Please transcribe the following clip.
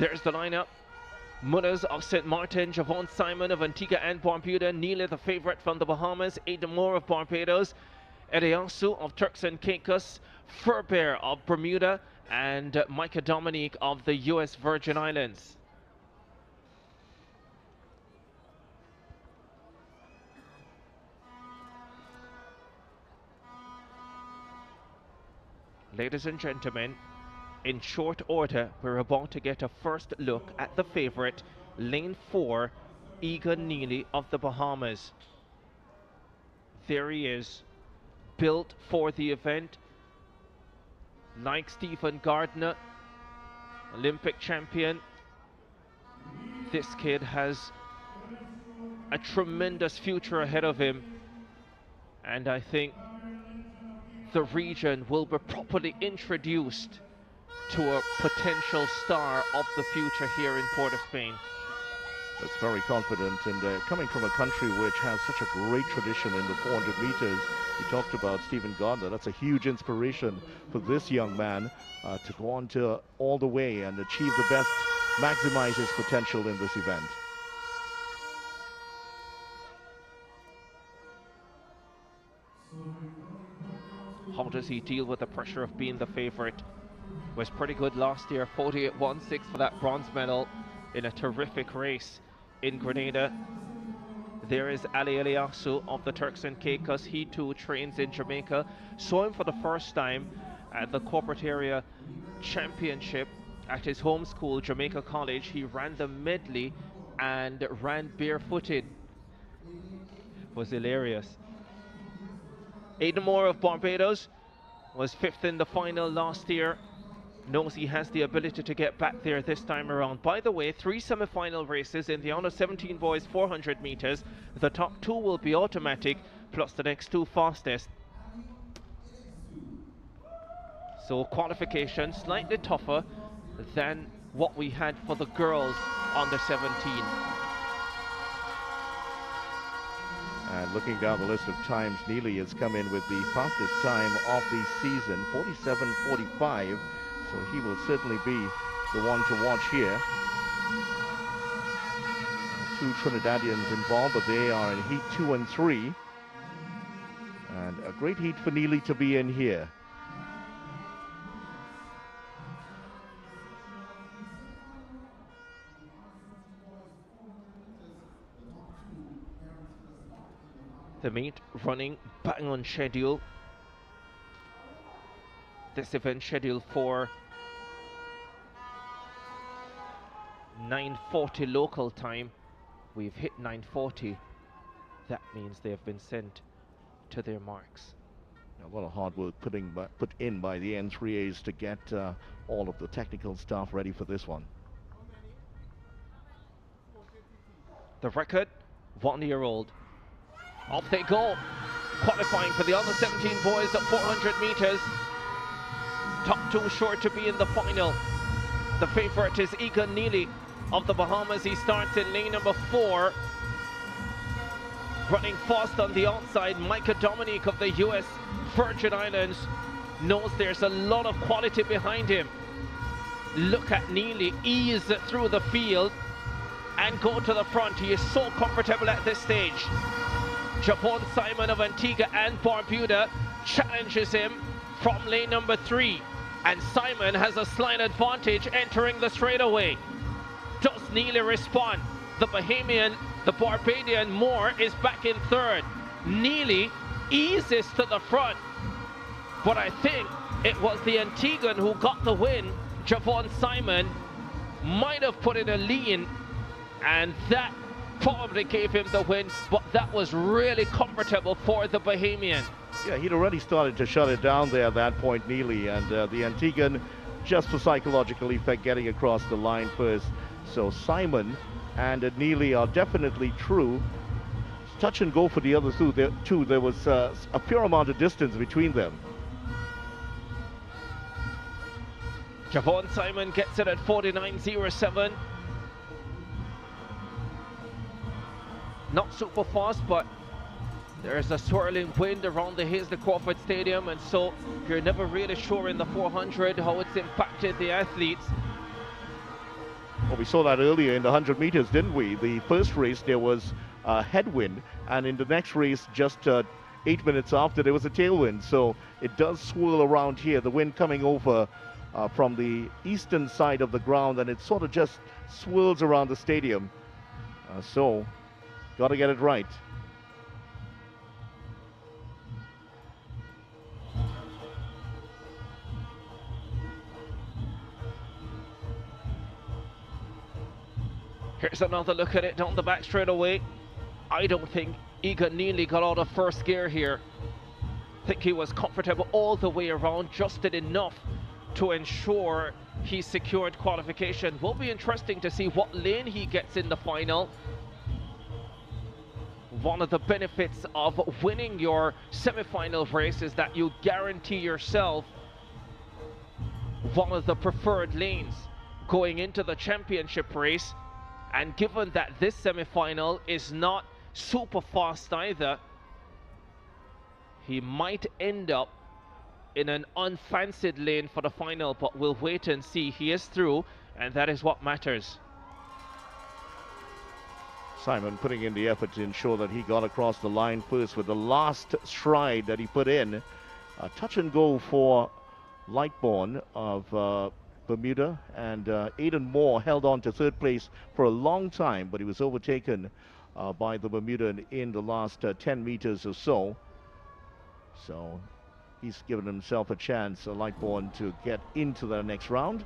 There's the lineup. Munoz of St. Martin, Javon Simon of Antigua and Barbuda, Neely the favorite from the Bahamas, Aidan Moore of Barbados, Edeyasu of Turks and Caicos, Furbear of Bermuda, and Micah Dominique of the US Virgin Islands. Ladies and gentlemen, in short order, we're about to get a first look at the favorite, lane 4, Egan Neely of the Bahamas. There he is, built for the event, like Stephen Gardner, Olympic champion. This kid has a tremendous future ahead of him, and I think the region will be properly introduced to a potential star of the future here in Port of Spain. That's very confident, and coming from a country which has such a great tradition in the 400 meters. We talked about Stephen Gardner. That's a huge inspiration for this young man to go on to all the way and achieve the best, maximize his potential in this event. How does he deal with the pressure of being the favorite? Was pretty good last year, 48.16 for that bronze medal in a terrific race in Grenada. There is Ali Eliasu of the Turks and Caicos. He too trains in Jamaica. Saw him for the first time at the corporate area championship at his home school, Jamaica College. He ran the medley and ran barefooted. It was hilarious. Aidan Moore of Barbados was 5th in the final last year. Knows he has the ability to get back there this time around. By the way, 3 semi-final races in the under-17 boys 400 meters. The top 2 will be automatic, plus the next 2 fastest. So qualification slightly tougher than what we had for the girls under 17. And looking down the list of times, Neely has come in with the fastest time of the season, 47.45. So he will certainly be the one to watch here. 2 Trinidadians involved, but they are in heat 2 and 3. And a great heat for Neely to be in here. The meet running bang on schedule. This event scheduled for 9:40 local time. We've hit 9:40. That means they have been sent to their marks. A lot of hard work put in by the N3As to get all of the technical staff ready for this one. The record, 1-year-old. Off they go. Qualifying for the under 17 boys at 400 meters. Top 2 sure to be in the final. The favorite is Egan Neely of the Bahamas. He starts in lane number 4. Running fast on the outside, Micah Dominique of the US Virgin Islands knows there's a lot of quality behind him. Look at Neely ease through the field and go to the front. He is so comfortable at this stage. Javon Simon of Antigua and Barbuda challenges him from lane number 3. And Simon has a slight advantage entering the straightaway. Does Neely respond? The Bahamian, the Barbadian Moore is back in 3rd. Neely eases to the front. But I think it was the Antiguan who got the win. Javon Simon might have put in a lean, and that probably gave him the win, but that was really comfortable for the Bahamian. Yeah, he'd already started to shut it down there at that point, Neely, and the Antiguan, just for psychological effect, getting across the line first. So Simon and Neely are definitely true. Touch and go for the other two. There was a fair amount of distance between them. Javon Simon gets it at 49.07. Not super fast, but there's a swirling wind around the Hazley Crawford Stadium, and so you're never really sure in the 400 how it's impacted the athletes. We saw that earlier in the 100 meters, didn't we? The first race there was a headwind, and in the next race, just 8 minutes after, there was a tailwind. So it does swirl around here, the wind coming over from the eastern side of the ground, and it sort of just swirls around the stadium. So, got to get it right. Here's another look at it down the back straight away. I don't think Egan Neely got out of first gear here. I think he was comfortable all the way around, just did enough to ensure he secured qualification. Will be interesting to see what lane he gets in the final. One of the benefits of winning your semi-final race is that you guarantee yourself one of the preferred lanes going into the championship race. And given that this semi-final is not super fast either, he might end up in an unfancied lane for the final, but we'll wait and see. He is through, and that is what matters. Simon putting in the effort to ensure that he got across the line first with the last stride that he put in. A touch and go for Lightbourne of Bermuda, and Aidan Moore held on to third place for a long time, but he was overtaken by the Bermudan in the last 10 meters or so. So he's given himself a chance, Lightbourne, to get into the next round.